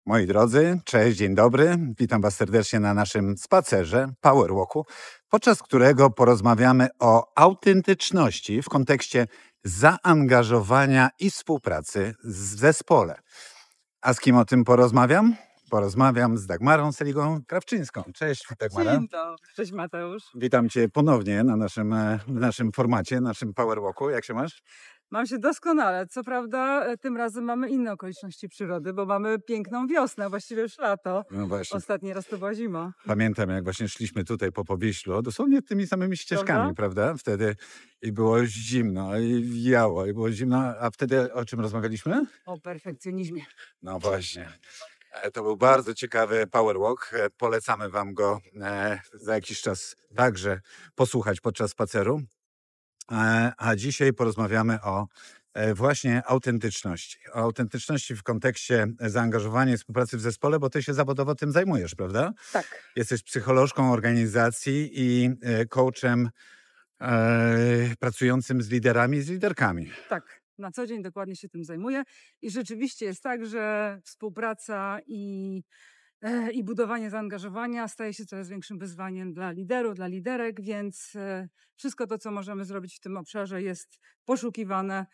Moi drodzy, cześć, dzień dobry. Witam Was serdecznie na naszym spacerze, Power Walku, podczas którego porozmawiamy o autentyczności w kontekście zaangażowania i współpracy w zespole. A z kim o tym porozmawiam? Porozmawiam z Dagmarą Seligą-Krawczyńską. Cześć, Dagmara. Dzień dobry. Cześć Mateusz. Witam Cię ponownie na naszym formacie, naszym Power Walku. Jak się masz? Mam się doskonale. Co prawda tym razem mamy inne okoliczności przyrody, bo mamy piękną wiosnę, właściwie już lato. No właśnie. Ostatni raz to była zima. Pamiętam, jak właśnie szliśmy tutaj po Powiślu, dosłownie tymi samymi ścieżkami, prawda? Wtedy i było zimno, i wiało, i było zimno. A wtedy o czym rozmawialiśmy? O perfekcjonizmie. No właśnie. To był bardzo ciekawy Power Walk. Polecamy Wam go za jakiś czas także posłuchać podczas spaceru. A dzisiaj porozmawiamy o właśnie autentyczności. O autentyczności w kontekście zaangażowania i współpracy w zespole, bo Ty się zawodowo tym zajmujesz, prawda? Tak. Jesteś psycholożką organizacji i coachem pracującym z liderami i z liderkami. Tak. Na co dzień dokładnie się tym zajmuję. I rzeczywiście jest tak, że współpraca i budowanie zaangażowania staje się coraz większym wyzwaniem dla liderów, dla liderek, więc wszystko to, co możemy zrobić w tym obszarze, jest poszukiwane.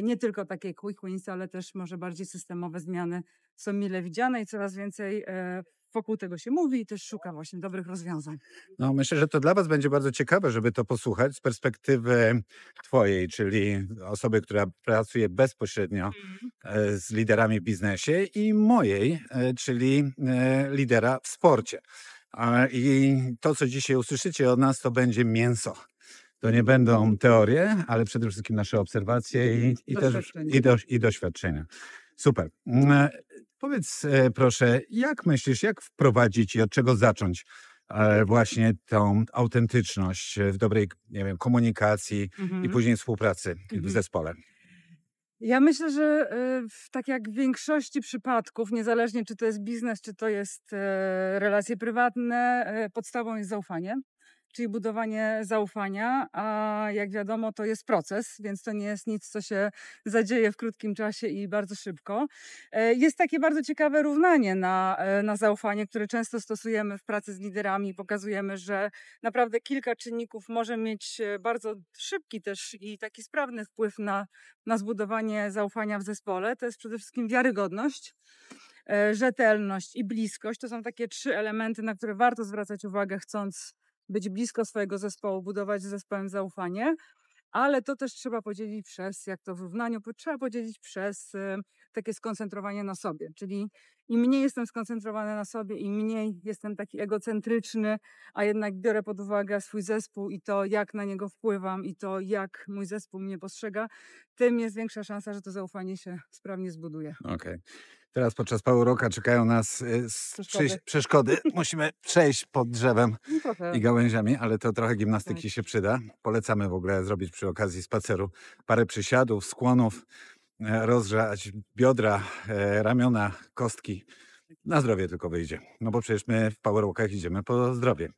Nie tylko takie quick wins, ale też może bardziej systemowe zmiany są mile widziane i coraz więcej wokół tego się mówi i też szuka właśnie dobrych rozwiązań. No, myślę, że to dla Was będzie bardzo ciekawe, żeby to posłuchać z perspektywy Twojej, czyli osoby, która pracuje bezpośrednio z liderami w biznesie, i mojej, czyli lidera w sporcie. I to, co dzisiaj usłyszycie od nas, to będzie mięso. To nie będą teorie, ale przede wszystkim nasze obserwacje i doświadczenia. Super. Powiedz proszę, jak myślisz, jak wprowadzić i od czego zacząć właśnie tą autentyczność w dobrej, nie wiem, komunikacji i później współpracy w zespole? Ja myślę, że tak jak w większości przypadków, niezależnie czy to jest biznes, czy to jest relacje prywatne, podstawą jest zaufanie. Czyli budowanie zaufania, a jak wiadomo to jest proces, więc to nie jest nic, co się zadzieje w krótkim czasie i bardzo szybko. Jest takie bardzo ciekawe równanie na zaufanie, które często stosujemy w pracy z liderami. Pokazujemy, że naprawdę kilka czynników może mieć bardzo szybki też i taki sprawny wpływ na zbudowanie zaufania w zespole. To jest przede wszystkim wiarygodność, rzetelność i bliskość. To są takie 3 elementy, na które warto zwracać uwagę, chcąc być blisko swojego zespołu, budować z zespołem zaufanie, ale to też trzeba podzielić przez, jak to w równaniu, trzeba podzielić przez takie skoncentrowanie na sobie. Czyli im mniej jestem skoncentrowany na sobie, im mniej jestem taki egocentryczny, a jednak biorę pod uwagę swój zespół i to, jak na niego wpływam i to, jak mój zespół mnie postrzega, tym jest większa szansa, że to zaufanie się sprawnie zbuduje. Okej. Teraz podczas Power Walka czekają nas przeszkody. Musimy przejść pod drzewem i gałęziami, ale to trochę gimnastyki się przyda. Polecamy w ogóle zrobić przy okazji spaceru parę przysiadów, skłonów, rozgrzać biodra, ramiona, kostki. Na zdrowie tylko wyjdzie. No bo przecież my w Power Walkach idziemy po zdrowie.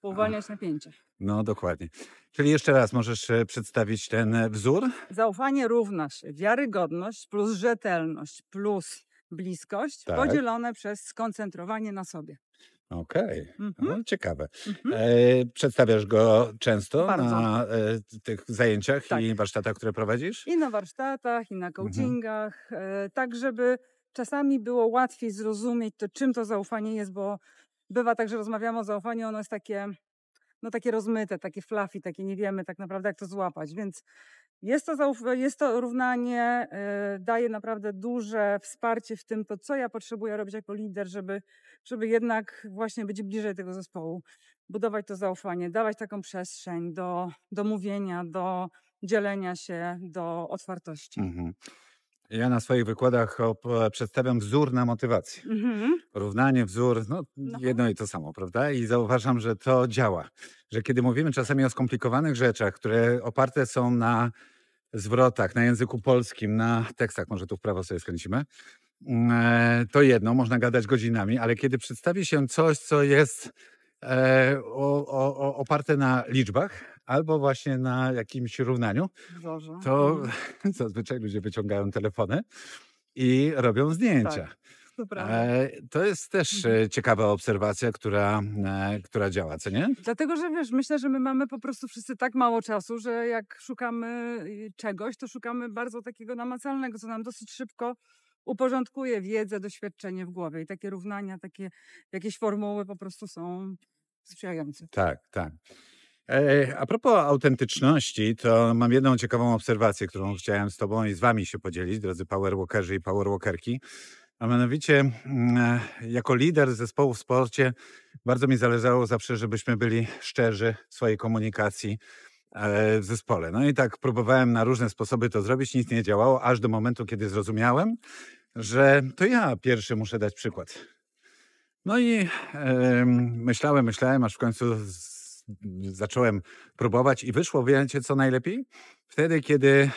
Uwalniać napięcie. No dokładnie. Czyli jeszcze raz możesz przedstawić ten wzór? Zaufanie równa się wiarygodność plus rzetelność plus bliskość, podzielone przez skoncentrowanie na sobie. Okej. No, ciekawe. Przedstawiasz go często na tych zajęciach i warsztatach, które prowadzisz? I na warsztatach, i na coachingach, tak żeby czasami było łatwiej zrozumieć to, czym to zaufanie jest, bo bywa tak, że rozmawiamy o zaufaniu, ono jest takie, no takie rozmyte, takie fluffy, takie nie wiemy tak naprawdę, jak to złapać, więc jest to równanie, daje naprawdę duże wsparcie w tym, to co ja potrzebuję robić jako lider, żeby jednak właśnie być bliżej tego zespołu, budować to zaufanie, dawać taką przestrzeń do mówienia, do dzielenia się, do otwartości. Ja na swoich wykładach przedstawiam wzór na motywację. Równanie, wzór, no jedno i to samo, prawda? I zauważam, że to działa. Że kiedy mówimy czasami o skomplikowanych rzeczach, które oparte są na zwrotach, na języku polskim, na tekstach, może tu w prawo sobie skręcimy, to jedno, można gadać godzinami, ale kiedy przedstawi się coś, co jest oparte na liczbach albo właśnie na jakimś równaniu, to zazwyczaj ludzie wyciągają telefony i robią zdjęcia. To prawda. To jest też Mhm. ciekawa obserwacja, która działa, co nie? Dlatego, że wiesz, myślę, że my mamy po prostu wszyscy tak mało czasu, że jak szukamy czegoś, to szukamy bardzo takiego namacalnego, co nam dosyć szybko uporządkuje wiedzę, doświadczenie w głowie. I takie równania, takie jakieś formuły po prostu są sprzyjające. Tak, tak. A propos autentyczności, to mam jedną ciekawą obserwację, którą chciałem z tobą i z wami się podzielić, drodzy powerwalkerzy i powerwalkerki. A mianowicie, jako lider zespołu w sporcie bardzo mi zależało zawsze, żebyśmy byli szczerzy w swojej komunikacji w zespole. No i tak próbowałem na różne sposoby to zrobić, nic nie działało, aż do momentu, kiedy zrozumiałem, że to ja pierwszy muszę dać przykład. No i myślałem, aż w końcu zacząłem próbować i wyszło, wiecie co najlepiej? Wtedy, kiedy,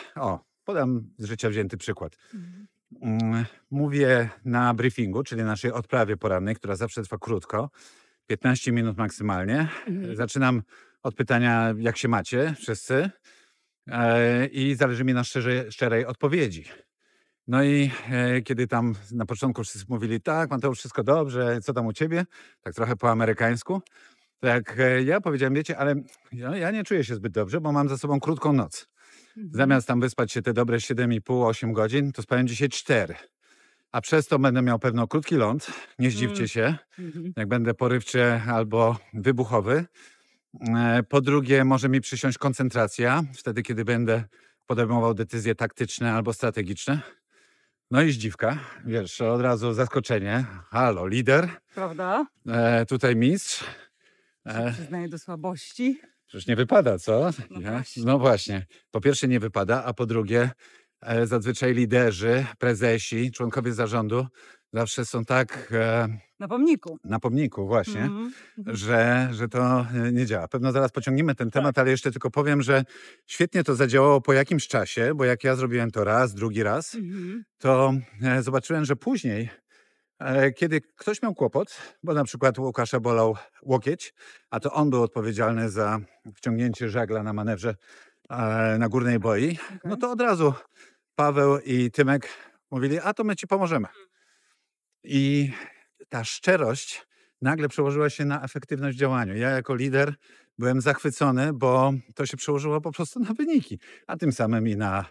podam z życia wzięty przykład. Mhm. Mówię na briefingu, czyli naszej odprawie porannej, która zawsze trwa krótko, 15 minut maksymalnie. Mhm. Zaczynam od pytania, jak się macie wszyscy, i zależy mi na szczerej odpowiedzi. No i kiedy tam na początku wszyscy mówili, tak, Mateusz, wszystko dobrze, co tam u ciebie? Tak trochę po amerykańsku. Tak, ja powiedziałem, wiecie, ale ja nie czuję się zbyt dobrze, bo mam za sobą krótką noc. Mhm. Zamiast tam wyspać się te dobre 7,5-8 godzin, to spałem dzisiaj 4. A przez to będę miał pewno krótki ląd. Nie zdziwcie się, Mhm. jak będę porywczy albo wybuchowy. Po drugie, może mi przysiąść koncentracja, wtedy kiedy będę podejmował decyzje taktyczne albo strategiczne. No i zdziwka, wiesz, od razu zaskoczenie. Halo, lider, Prawda? tutaj mistrz. Się przyznaje do słabości. Przecież nie wypada, co? No Nie? właśnie. No właśnie. Po pierwsze nie wypada, a po drugie zazwyczaj liderzy, prezesi, członkowie zarządu zawsze są tak Na pomniku. na pomniku właśnie, Mhm. Mhm. że to nie działa. Pewno zaraz pociągniemy ten temat, Tak. ale jeszcze tylko powiem, że świetnie to zadziałało po jakimś czasie, bo jak ja zrobiłem to raz, drugi raz, Mhm. to zobaczyłem, że później, kiedy ktoś miał kłopot, bo na przykład Łukasza bolał łokieć, a to on był odpowiedzialny za wciągnięcie żagla na manewrze na górnej boi, no Okej. to od razu Paweł i Tymek mówili, a to my ci pomożemy. I ta szczerość nagle przełożyła się na efektywność w działaniu. Ja jako lider byłem zachwycony, bo to się przełożyło po prostu na wyniki, a tym samym i na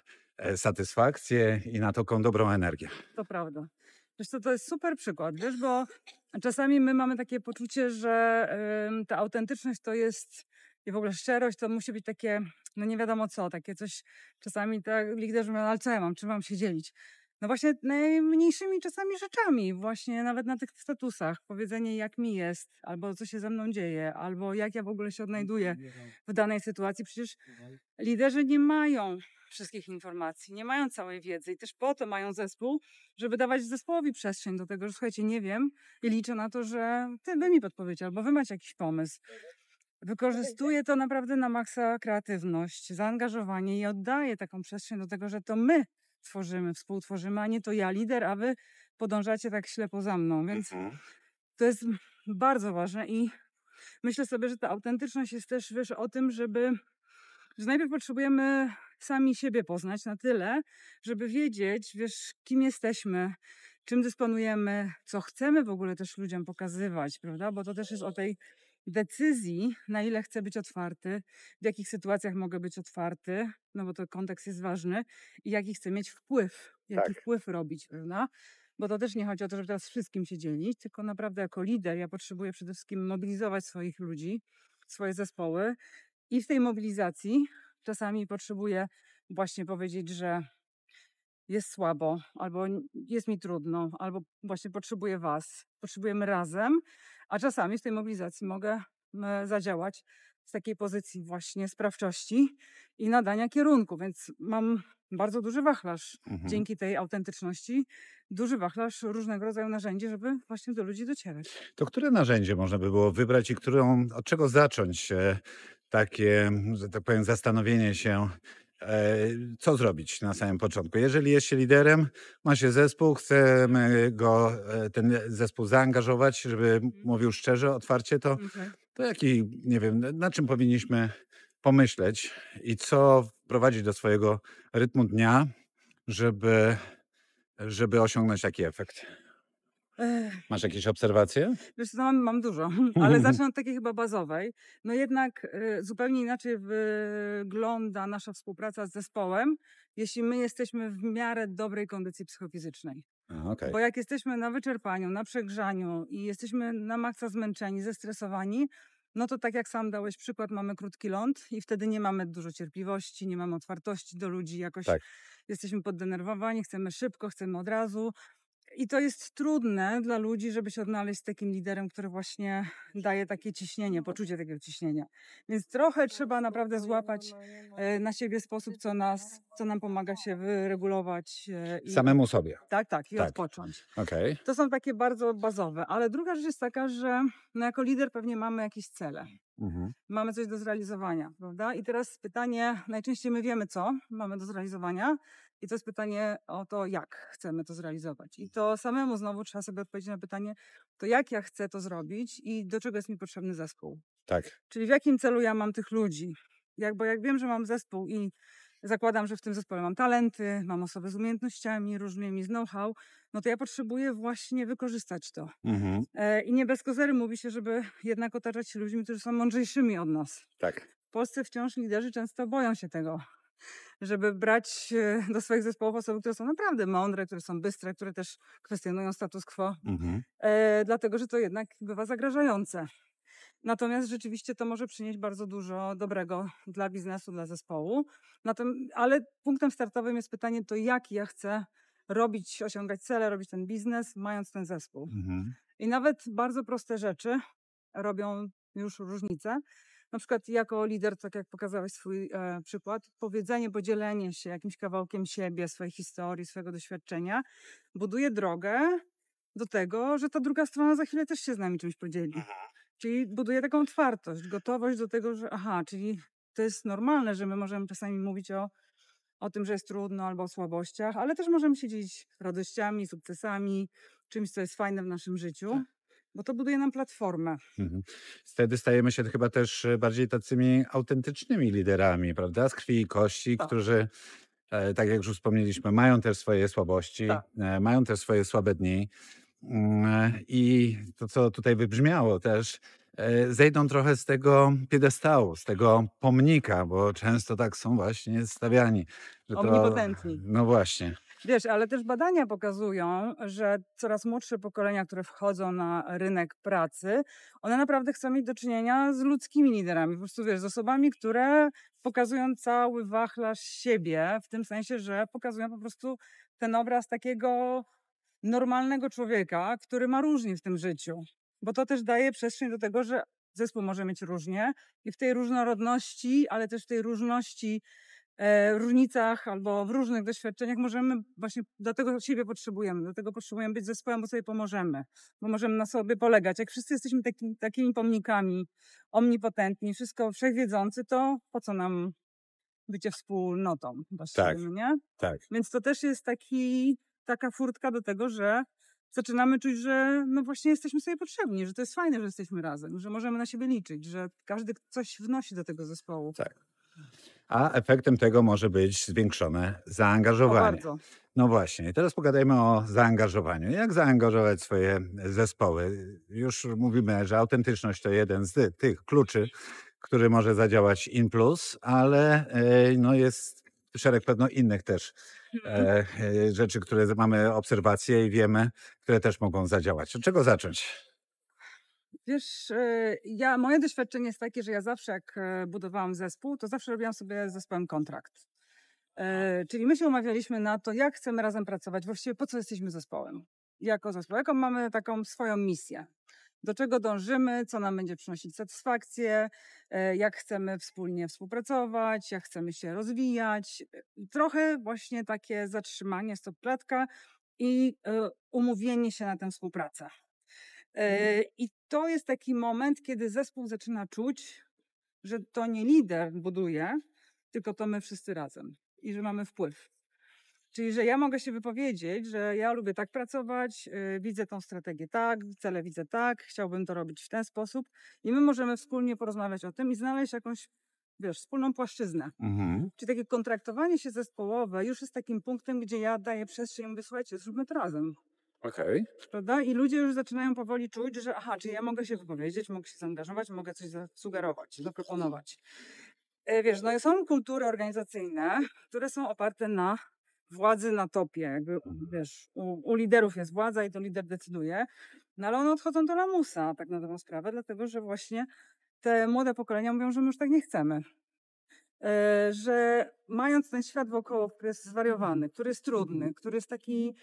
satysfakcję i na taką dobrą energię. To prawda. Wiesz co, to jest super przykład, wiesz, bo czasami my mamy takie poczucie, że ta autentyczność to jest i w ogóle szczerość to musi być takie, no nie wiadomo co, takie coś, czasami tak liderzy mówią, ale co ja mam, czym mam się dzielić? No właśnie najmniejszymi czasami rzeczami, właśnie nawet na tych statusach, powiedzenie jak mi jest, albo co się ze mną dzieje, albo jak ja w ogóle się odnajduję w danej sytuacji. Przecież liderzy nie mają wszystkich informacji, nie mają całej wiedzy i też po to mają zespół, żeby dawać zespołowi przestrzeń do tego, że słuchajcie, nie wiem i liczę na to, że wy mi podpowiecie albo wy macie jakiś pomysł. Wykorzystuję to naprawdę na maksa kreatywność, zaangażowanie i oddaję taką przestrzeń do tego, że to my tworzymy, współtworzymy, a nie to ja lider, a wy podążacie tak ślepo za mną, więc to jest bardzo ważne i myślę sobie, że ta autentyczność jest też, wiesz, o tym, że najpierw potrzebujemy sami siebie poznać na tyle, żeby wiedzieć, wiesz, kim jesteśmy, czym dysponujemy, co chcemy w ogóle też ludziom pokazywać, prawda? Bo to też jest o tej decyzji, na ile chcę być otwarty, w jakich sytuacjach mogę być otwarty, no bo to kontekst jest ważny i jaki chcę mieć wpływ, jaki Tak. wpływ robić, prawda? Bo to też nie chodzi o to, żeby teraz wszystkim się dzielić, tylko naprawdę jako lider ja potrzebuję przede wszystkim mobilizować swoich ludzi, swoje zespoły i w tej mobilizacji czasami potrzebuję właśnie powiedzieć, że jest słabo, albo jest mi trudno, albo właśnie potrzebuję was, potrzebujemy razem, a czasami w tej mobilizacji mogę zadziałać z takiej pozycji właśnie sprawczości i nadania kierunku, więc mam bardzo duży wachlarz Mhm. dzięki tej autentyczności, duży wachlarz różnego rodzaju narzędzi, żeby właśnie do ludzi docierać. To które narzędzie można by było wybrać i od czego zacząć takie, że tak powiem, zastanowienie się, co zrobić na samym początku? Jeżeli jest się liderem, ma się zespół, chcemy ten zespół zaangażować, żeby mówił szczerze, otwarcie, to jaki, nie wiem, nad czym powinniśmy pomyśleć i co wprowadzić do swojego rytmu dnia, żeby osiągnąć taki efekt? Masz jakieś obserwacje? Wiesz co, mam dużo, ale zacznę od takiej chyba bazowej. No jednak zupełnie inaczej wygląda nasza współpraca z zespołem, jeśli my jesteśmy w miarę dobrej kondycji psychofizycznej. Okej. Bo jak jesteśmy na wyczerpaniu, na przegrzaniu i jesteśmy na maksa zmęczeni, zestresowani, no to tak jak sam dałeś przykład, mamy krótki ląd i wtedy nie mamy dużo cierpliwości, nie mamy otwartości do ludzi, jakoś Tak. jesteśmy poddenerwowani, chcemy szybko, chcemy od razu. I to jest trudne dla ludzi, żeby się odnaleźć z takim liderem, który właśnie daje takie ciśnienie, poczucie takiego ciśnienia. Więc trochę trzeba naprawdę złapać na siebie sposób, co nam pomaga się wyregulować. Samemu sobie. Tak, i Tak. odpocząć. Okej. To są takie bardzo bazowe. Ale druga rzecz jest taka, że no jako lider pewnie mamy jakieś cele. Mhm. Mamy coś do zrealizowania, prawda? I teraz pytanie, najczęściej my wiemy, co mamy do zrealizowania i to jest pytanie o to, jak chcemy to zrealizować. I to samemu znowu trzeba sobie odpowiedzieć na pytanie, to jak ja chcę to zrobić i do czego jest mi potrzebny zespół. Tak. Czyli w jakim celu ja mam tych ludzi. Bo jak wiem, że mam zespół i zakładam, że w tym zespole mam talenty, mam osoby z umiejętnościami różnymi, z know-how, no to ja potrzebuję właśnie wykorzystać to. Mhm. I nie bez kozery mówi się, żeby jednak otaczać się ludźmi, którzy są mądrzejszymi od nas. Tak. W Polsce wciąż liderzy często boją się tego, żeby brać do swoich zespołów osoby, które są naprawdę mądre, które są bystre, które też kwestionują status quo, Mhm. dlatego że to jednak bywa zagrażające. Natomiast rzeczywiście to może przynieść bardzo dużo dobrego dla biznesu, dla zespołu. Ale punktem startowym jest pytanie, to jak ja chcę robić, osiągać cele, robić ten biznes, mając ten zespół. Mhm. I nawet bardzo proste rzeczy robią już różnicę. Na przykład jako lider, tak jak pokazałeś swój przykład, podzielenie się jakimś kawałkiem siebie, swojej historii, swojego doświadczenia, buduje drogę do tego, że ta druga strona za chwilę też się z nami czymś podzieli. Czyli buduje taką otwartość, gotowość do tego, że czyli to jest normalne, że my możemy czasami mówić o tym, że jest trudno albo o słabościach, ale też możemy się dzielić radościami, sukcesami, czymś, co jest fajne w naszym życiu, bo to buduje nam platformę. Mhm. Wtedy stajemy się chyba też bardziej tacymi autentycznymi liderami, prawda? Z krwi i kości, Tak. którzy, tak jak już wspomnieliśmy, mają też swoje słabości, Tak. mają też swoje słabe dni. I to, co tutaj wybrzmiało też, zejdą trochę z tego piedestału, z tego pomnika, bo często tak są właśnie stawiani. Że to, Omnipotentni. no właśnie. Wiesz, ale też badania pokazują, że coraz młodsze pokolenia, które wchodzą na rynek pracy, one naprawdę chcą mieć do czynienia z ludzkimi liderami. Po prostu wiesz, z osobami, które pokazują cały wachlarz siebie, w tym sensie, że pokazują po prostu ten obraz takiego normalnego człowieka, który ma różnie w tym życiu. Bo to też daje przestrzeń do tego, że zespół może mieć różnie i w tej różnorodności, ale też w tej różnicach albo w różnych doświadczeniach możemy właśnie, dlatego siebie potrzebujemy, dlatego potrzebujemy być zespołem, bo sobie pomożemy, bo możemy na sobie polegać. Jak wszyscy jesteśmy takimi pomnikami, omnipotentni, wszystko wszechwiedzący, to po co nam bycie wspólnotą właściwie, nie? Tak. Więc to też jest taka furtka do tego, że zaczynamy czuć, że no właśnie jesteśmy sobie potrzebni, że to jest fajne, że jesteśmy razem, że możemy na siebie liczyć, że każdy coś wnosi do tego zespołu. Tak. A efektem tego może być zwiększone O, zaangażowanie. bardzo. No właśnie, teraz pogadajmy o zaangażowaniu. Jak zaangażować swoje zespoły? Już mówimy, że autentyczność to jeden z tych kluczy, który może zadziałać in plus, ale no jest szereg pewno innych też rzeczy, które mamy obserwacje i wiemy, które też mogą zadziałać. Od czego zacząć? Wiesz, moje doświadczenie jest takie, że ja zawsze jak budowałam zespół, to zawsze robiłam sobie z zespołem kontrakt. Czyli my się umawialiśmy na to, jak chcemy razem pracować, właściwie po co jesteśmy zespołem. Jako zespół, jaką mamy taką swoją misję. Do czego dążymy, co nam będzie przynosić satysfakcję, jak chcemy wspólnie współpracować, jak chcemy się rozwijać. Trochę właśnie takie zatrzymanie, stopklatka i umówienie się na tę współpracę. I to jest taki moment, kiedy zespół zaczyna czuć, że to nie lider buduje, tylko to my wszyscy razem i że mamy wpływ. Czyli, że ja mogę się wypowiedzieć, że ja lubię tak pracować, widzę tą strategię tak, cele widzę tak, chciałbym to robić w ten sposób i my możemy wspólnie porozmawiać o tym i znaleźć jakąś, wspólną płaszczyznę. Mhm. Czyli takie kontraktowanie się zespołowe już jest takim punktem, gdzie ja daję przestrzeń i mówię, słuchajcie, zróbmy to razem. Okej. prawda? I ludzie już zaczynają powoli czuć, że aha, czyli ja mogę się wypowiedzieć, mogę się zaangażować, mogę coś zasugerować, zaproponować. Wiesz, no i są kultury organizacyjne, które są oparte na władzy na topie. Jakby, wiesz, u liderów jest władza i to lider decyduje, no ale one odchodzą do lamusa, tak na dobrą sprawę, dlatego że właśnie te młode pokolenia mówią, że my już tak nie chcemy. Że mając ten świat wokoło, który jest zwariowany, który jest trudny, który jest taki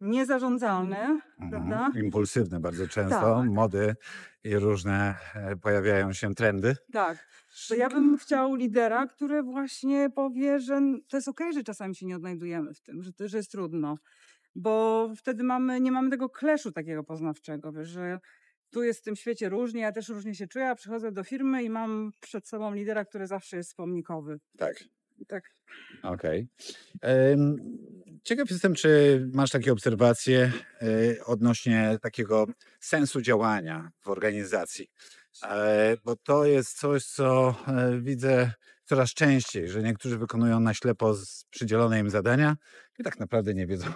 niezarządzalny, prawda? Impulsywne bardzo często, Tak, mody i różne pojawiają się trendy. tak. To ja bym chciał lidera, który właśnie powie, że to jest okej, że czasami się nie odnajdujemy w tym, że jest trudno. Bo wtedy nie mamy tego kleszu takiego poznawczego, wiesz, że tu jest w tym świecie różnie, ja też różnie się czuję, a przychodzę do firmy i mam przed sobą lidera, który zawsze jest pomnikowy. Tak. Tak. Okej. Ciekaw jestem, czy masz takie obserwacje odnośnie takiego sensu działania w organizacji. Bo to jest coś, co widzę coraz częściej, że niektórzy wykonują na ślepo z przydzielone im zadania i tak naprawdę nie wiedzą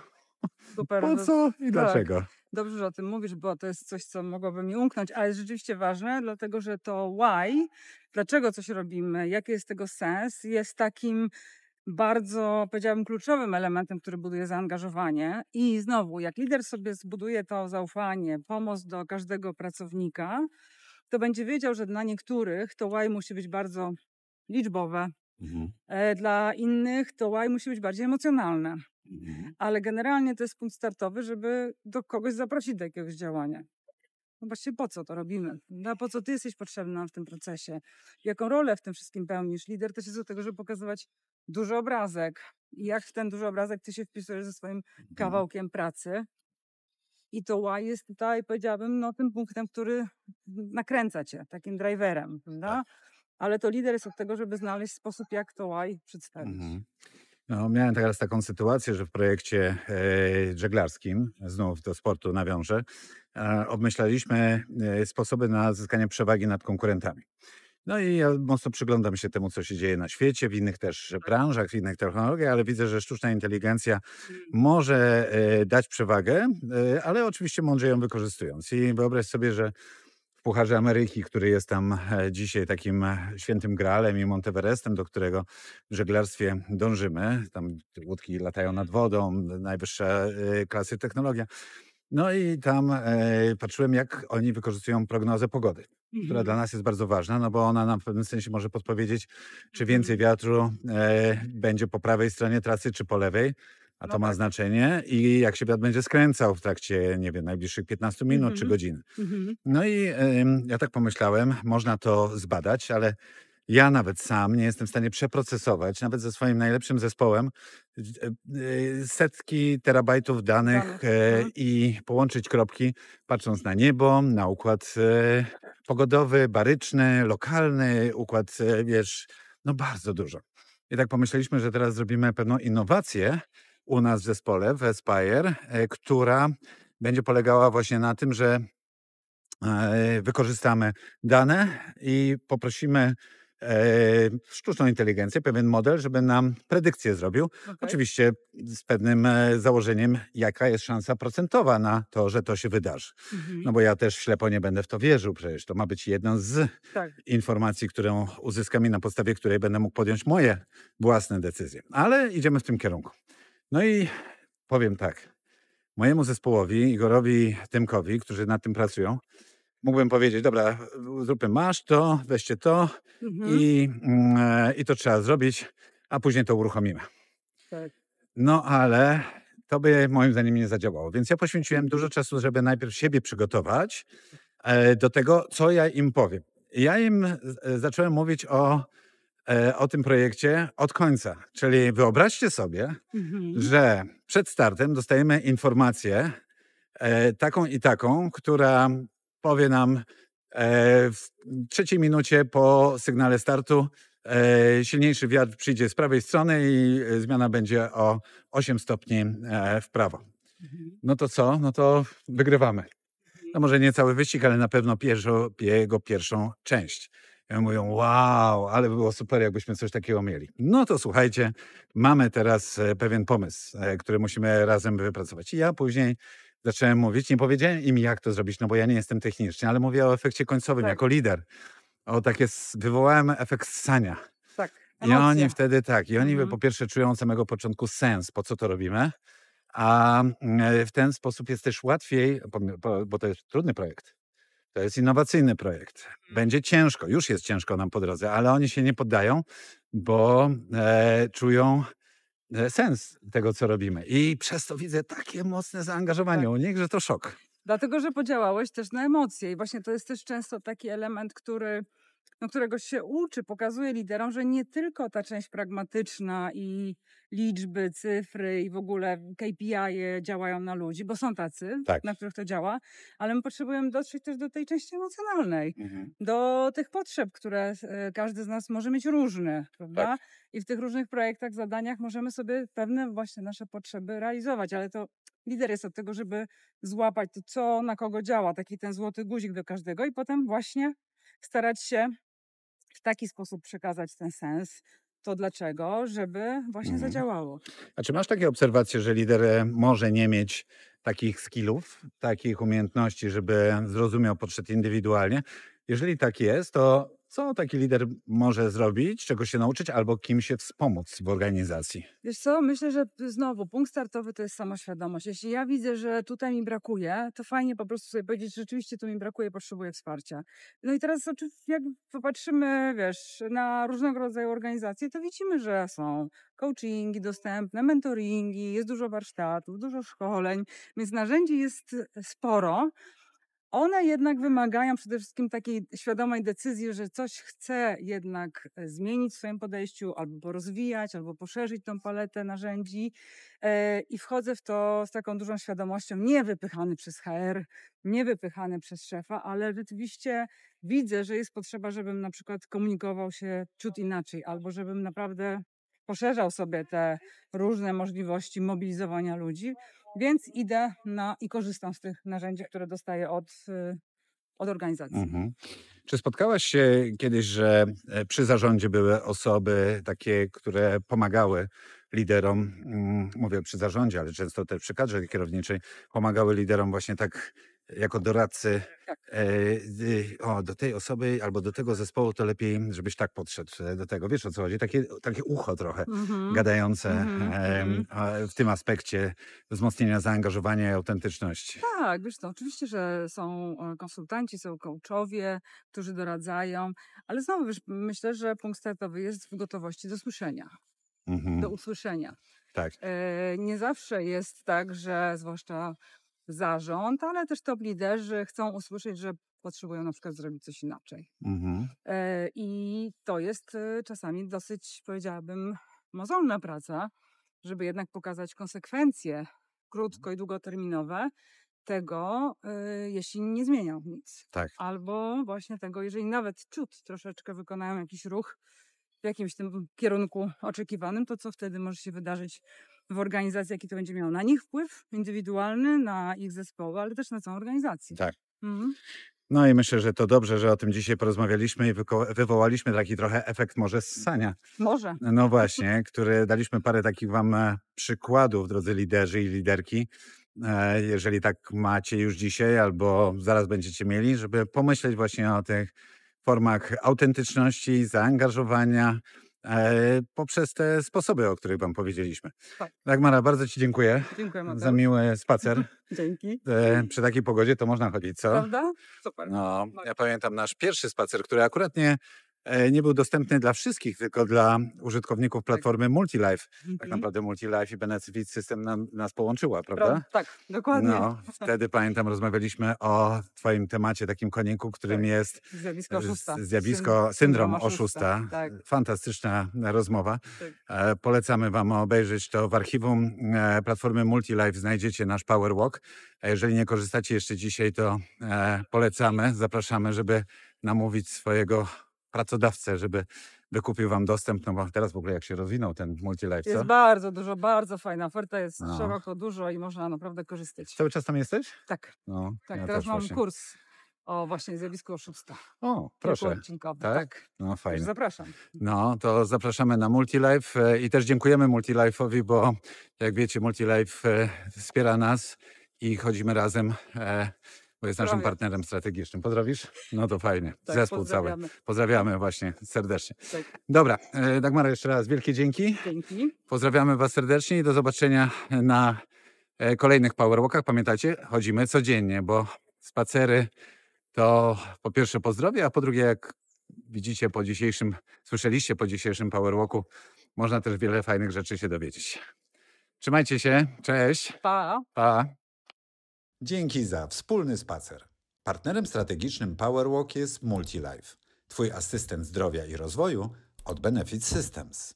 Super. po co i dlaczego. Dobrze, że o tym mówisz, bo to jest coś, co mogłoby mi umknąć, ale jest rzeczywiście ważne, dlatego że to why, dlaczego coś robimy, jaki jest tego sens, jest takim bardzo, powiedziałabym, kluczowym elementem, który buduje zaangażowanie. I znowu, jak lider sobie zbuduje to zaufanie, pomoc do każdego pracownika, to będzie wiedział, że dla niektórych to why musi być bardzo liczbowe, dla innych to why musi być bardziej emocjonalne. Ale generalnie to jest punkt startowy, żeby do kogoś zaprosić do jakiegoś działania. No właśnie po co to robimy? No, po co ty jesteś potrzebna w tym procesie? Jaką rolę w tym wszystkim pełnisz? Lider też jest do tego, żeby pokazywać duży obrazek. I jak w ten duży obrazek ty się wpisujesz ze swoim kawałkiem pracy. I to why jest tutaj, powiedziałabym, no, tym punktem, który nakręca cię, takim driverem, prawda? Ale to lider jest od tego, żeby znaleźć sposób, jak to why przedstawić. No, miałem teraz taką sytuację, że w projekcie żeglarskim, znów do sportu nawiążę, obmyślaliśmy sposoby na zyskanie przewagi nad konkurentami. No i ja mocno przyglądam się temu, co się dzieje na świecie, w innych też branżach, w innych technologiach, ale widzę, że sztuczna inteligencja może dać przewagę, ale oczywiście mądrze ją wykorzystując. I wyobraź sobie, że w Pucharze Ameryki, który jest tam dzisiaj takim świętym graalem i Monteverestem, do którego w żeglarstwie dążymy. Tam te łódki latają nad wodą, najwyższa klasy technologia. No i tam patrzyłem, jak oni wykorzystują prognozę pogody, która dla nas jest bardzo ważna, no bo ona nam w pewnym sensie może podpowiedzieć, czy więcej wiatru będzie po prawej stronie trasy, czy po lewej. A to ma znaczenie i jak się wiatr będzie skręcał w trakcie, nie wiem, najbliższych 15 minut czy godziny. No i ja tak pomyślałem, można to zbadać, ale ja nawet sam nie jestem w stanie przeprocesować, nawet ze swoim najlepszym zespołem, setki terabajtów danych i połączyć kropki, patrząc na niebo, na układ pogodowy, baryczny, lokalny, układ, wiesz, no bardzo dużo. I tak pomyśleliśmy, że teraz zrobimy pewną innowację u nas w zespole, w Aspire, która będzie polegała właśnie na tym, że wykorzystamy dane i poprosimy sztuczną inteligencję, pewien model, żeby nam predykcję zrobił. Oczywiście z pewnym założeniem, jaka jest szansa procentowa na to, że to się wydarzy. No bo ja też ślepo nie będę w to wierzył, przecież to ma być jedna z informacji, którą uzyskam i na podstawie której będę mógł podjąć moje własne decyzje. Ale idziemy w tym kierunku. No i powiem tak, mojemu zespołowi, Igorowi, Tymkowi, którzy nad tym pracują, mógłbym powiedzieć, dobra, zróbmy, masz to, weźcie to i to trzeba zrobić, a później to uruchomimy. No ale to by moim zdaniem nie zadziałało. Więc ja poświęciłem dużo czasu, żeby najpierw siebie przygotować do tego, co ja im powiem. Ja im zacząłem mówić o tym projekcie od końca. Czyli wyobraźcie sobie, że przed startem dostajemy informację taką i taką, która powie nam w 3 minucie po sygnale startu silniejszy wiatr przyjdzie z prawej strony i zmiana będzie o 8 stopni w prawo. No to co? No to wygrywamy. No może nie cały wyścig, ale na pewno jego pierwszą część. I mówią, wow, ale by było super, jakbyśmy coś takiego mieli. No to słuchajcie, mamy teraz pewien pomysł, który musimy razem wypracować. I ja później zacząłem mówić. Nie powiedziałem im, jak to zrobić, no bo ja nie jestem techniczny, ale mówię o efekcie końcowym Tak, jako lider. O takie wywołałem efekt ssania. tak. I oni Emocje. wtedy i oni Mhm. po pierwsze czują od samego początku sens, po co to robimy, a w ten sposób jest też łatwiej, bo to jest trudny projekt. To jest innowacyjny projekt. Będzie ciężko, już jest ciężko nam po drodze, ale oni się nie poddają, bo czują sens tego, co robimy. I przez to widzę takie mocne zaangażowanie Tak. u nich, że to szok. Dlatego, że podziałałeś też na emocje i właśnie to jest też często taki element, którego się uczy, pokazuje liderom, że nie tylko ta część pragmatyczna i liczby, cyfry i w ogóle KPI działają na ludzi, bo są tacy, Tak. na których to działa, ale my potrzebujemy dotrzeć też do tej części emocjonalnej, Mhm. do tych potrzeb, które każdy z nas może mieć różne, prawda? Tak. I w tych różnych projektach, zadaniach możemy sobie pewne właśnie nasze potrzeby realizować, ale to lider jest od tego, żeby złapać to, co na kogo działa, taki ten złoty guzik do każdego i potem właśnie starać się w taki sposób przekazać ten sens, to dlaczego, żeby właśnie Mhm. zadziałało. A czy masz takie obserwacje, że lider może nie mieć takich skillów, takich umiejętności, żeby zrozumiał potrzeb indywidualnie? Jeżeli tak jest, to co taki lider może zrobić, czego się nauczyć, albo kim się wspomóc w organizacji? Wiesz co, myślę, że znowu punkt startowy to jest samoświadomość. Jeśli ja widzę, że tutaj mi brakuje, to fajnie po prostu sobie powiedzieć, że rzeczywiście tu mi brakuje, potrzebuję wsparcia. No i teraz jak popatrzymy, wiesz, na różnego rodzaju organizacje, to widzimy, że są coachingi dostępne, mentoringi, jest dużo warsztatów, dużo szkoleń, więc narzędzi jest sporo. One jednak wymagają przede wszystkim takiej świadomej decyzji, że coś chcę jednak zmienić w swoim podejściu, albo porozwijać, albo poszerzyć tą paletę narzędzi. I wchodzę w to z taką dużą świadomością, nie wypychany przez HR, nie wypychany przez szefa, ale rzeczywiście widzę, że jest potrzeba, żebym na przykład komunikował się ciut inaczej, albo żebym naprawdę poszerzał sobie te różne możliwości mobilizowania ludzi. Więc idę i korzystam z tych narzędzi, które dostaję od organizacji. Mhm. Czy spotkałaś się kiedyś, że przy zarządzie były osoby takie, które pomagały liderom, mówię przy zarządzie, ale często też przy kadrze kierowniczej, pomagały liderom właśnie tak jako doradcy, Tak. do tej osoby albo do tego zespołu to lepiej, żebyś tak podszedł do tego. Wiesz, o co chodzi? Takie ucho trochę gadające w tym aspekcie wzmocnienia zaangażowania i autentyczności. Tak, wiesz co, oczywiście, że są konsultanci, są coachowie, którzy doradzają, ale znowu wiesz, myślę, że punkt startowy jest w gotowości do słyszenia, do usłyszenia. Tak. Nie zawsze jest tak, że zwłaszcza zarząd, ale też top liderzy chcą usłyszeć, że potrzebują na przykład zrobić coś inaczej. I to jest czasami dosyć, powiedziałabym, mozolna praca, żeby jednak pokazać konsekwencje krótko- i długoterminowe tego, jeśli nie zmienią nic. Tak. Albo właśnie tego, jeżeli nawet ciut troszeczkę wykonają jakiś ruch w jakimś tym kierunku oczekiwanym, to co wtedy może się wydarzyć w organizacji, jaki to będzie miało na nich wpływ indywidualny, na ich zespoły, ale też na całą organizację. Tak. Mhm. No i myślę, że to dobrze, że o tym dzisiaj porozmawialiśmy i wywołaliśmy taki trochę efekt może ssania. Może. No właśnie, który daliśmy parę takich wam przykładów, drodzy liderzy i liderki. Jeżeli tak macie już dzisiaj albo zaraz będziecie mieli, żeby pomyśleć właśnie o tych formach autentyczności, zaangażowania poprzez te sposoby, o których wam powiedzieliśmy. Tak. Dagmara, bardzo ci dziękuję Dziękuję, za Mateusz. miły spacer. Dzięki. Przy takiej pogodzie to można chodzić, co? Prawda? Super. No, ja pamiętam nasz pierwszy spacer, który akurat nie był dostępny dla wszystkich, tylko dla użytkowników platformy MultiLife. Tak naprawdę MultiLife i Benefit System nas połączyła, prawda? Tak, dokładnie. No, wtedy pamiętam, rozmawialiśmy o twoim temacie, takim koniku, którym jest Zjawisko oszusta. syndrom oszusta. Tak. Fantastyczna rozmowa. Tak. Polecamy wam obejrzeć to w archiwum platformy MultiLife. Znajdziecie nasz Power Walk. A jeżeli nie korzystacie jeszcze dzisiaj, to polecamy, zapraszamy, żeby namówić swojego pracodawcę, żeby wykupił wam dostęp, no bo teraz w ogóle jak się rozwinął ten MultiLife, co? Jest bardzo dużo, bardzo fajna oferta, jest No. szeroko, dużo i można naprawdę korzystać. Cały czas tam jesteś? Tak, No, tak. ja Teraz też mam właśnie. kurs o właśnie zjawisku oszusta. O, proszę. Kilkuodcinkowy, Tak? No Także fajnie. zapraszam. No, to zapraszamy na MultiLife i też dziękujemy MultiLife'owi, bo jak wiecie, MultiLife wspiera nas i chodzimy razem, bo jest naszym Zdrowie. partnerem strategicznym. Pozdrowisz? No to fajnie. Tak, Zespół cały. pozdrawiamy. Pozdrawiamy właśnie serdecznie. Tak, Dobra, Dagmara, jeszcze raz wielkie dzięki. dzięki. Pozdrawiamy Was serdecznie i do zobaczenia na kolejnych Powerwalkach. Pamiętajcie, chodzimy codziennie, bo spacery to po pierwsze po zdrowie, a po drugie, jak widzicie słyszeliście po dzisiejszym Powerwalku, można też wiele fajnych rzeczy się dowiedzieć. Trzymajcie się, cześć, Pa! pa. Dzięki za wspólny spacer. Partnerem strategicznym Powerwalk jest MultiLife, Twój asystent zdrowia i rozwoju od Benefit Systems.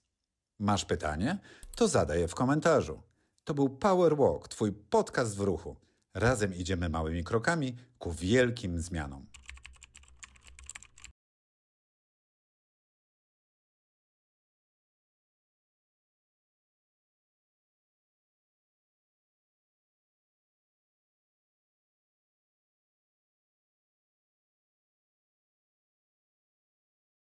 Masz pytanie? To zadaj je w komentarzu. To był Powerwalk, Twój podcast w ruchu. Razem idziemy małymi krokami ku wielkim zmianom.